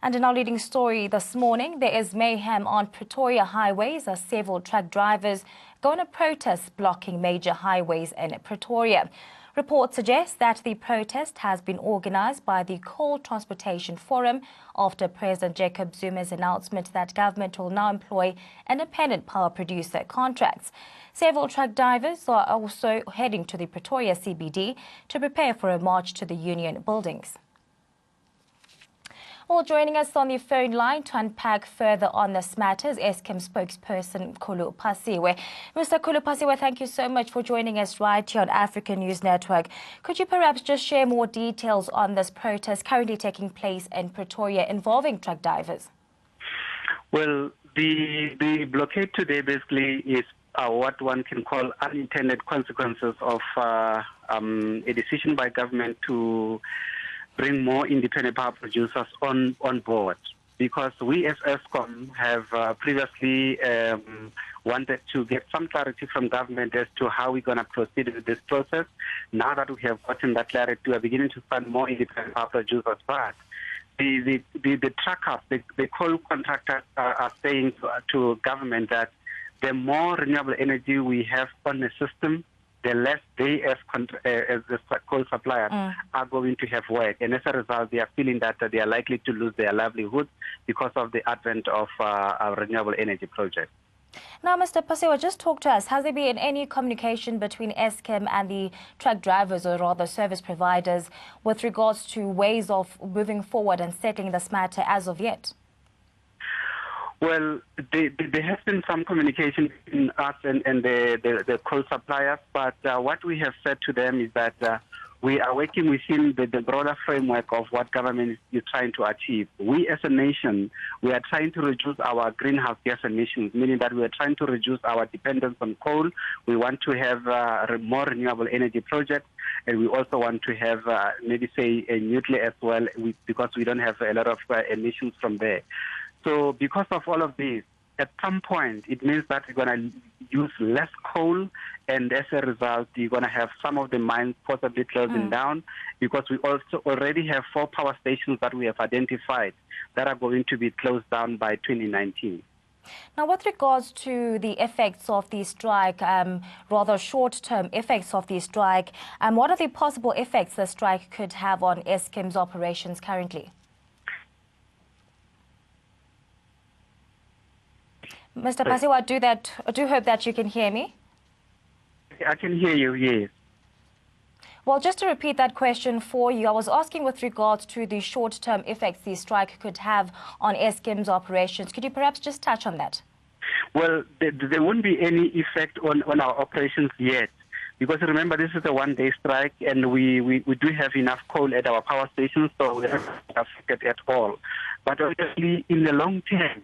And in our leading story this morning, there is mayhem on Pretoria highways as several truck drivers go on a protest blocking major highways in Pretoria. Reports suggest that the protest has been organised by the Coal Transportation Forum after President Jacob Zuma's announcement that government will now employ independent power producer contracts. Several truck drivers are also heading to the Pretoria CBD to prepare for a march to the union buildings. Well, joining us on the phone line to unpack further on this matter is Eskom spokesperson Khulu Phasiwe. Mr. Khulu Phasiwe, thank you so much for joining us right here on African News Network. Could you perhaps just share more details on this protest currently taking place in Pretoria involving truck drivers? Well, the blockade today basically is what one can call unintended consequences of a decision by government to bring more independent power producers on board, because we as Eskom have previously wanted to get some clarity from government as to how we're going to proceed with this process. Now that we have gotten that clarity, we are beginning to fund more independent power producers. But the truckers, the coal contractors are saying to government that the more renewable energy we have on the system, the less they as the coal suppliers are going to have work. And as a result, they are feeling that they are likely to lose their livelihood because of the advent of a renewable energy project. Now, Mr. Phasiwe, just talk to us. Has there been any communication between Eskom and the truck drivers, or rather service providers, with regards to ways of moving forward and settling this matter as of yet? Well, there has been some communication between us and the coal suppliers, but what we have said to them is that we are working within the broader framework of what government is trying to achieve. We as a nation, we are trying to reduce our greenhouse gas emissions, meaning that we are trying to reduce our dependence on coal. We want to have more renewable energy projects, and we also want to have maybe say a nuclear as well, because we don't have a lot of emissions from there. So because of all of this, at some point, it means that we're going to use less coal, and as a result, you're going to have some of the mines possibly closing down, because we also already have 4 power stations that we have identified that are going to be closed down by 2019. Now, with regards to the effects of the strike, rather short-term effects of the strike, what are the possible effects the strike could have on Eskom's operations currently? Mr. Phasiwe, I do hope that you can hear me. I can hear you, yes. Well, just to repeat that question for you, I was asking with regards to the short-term effects the strike could have on Eskom's operations. Could you perhaps just touch on that? Well, there won't be any effect on our operations yet, because remember, this is a one-day strike, and we do have enough coal at our power stations, so we're not affected at all. But obviously, in the long term,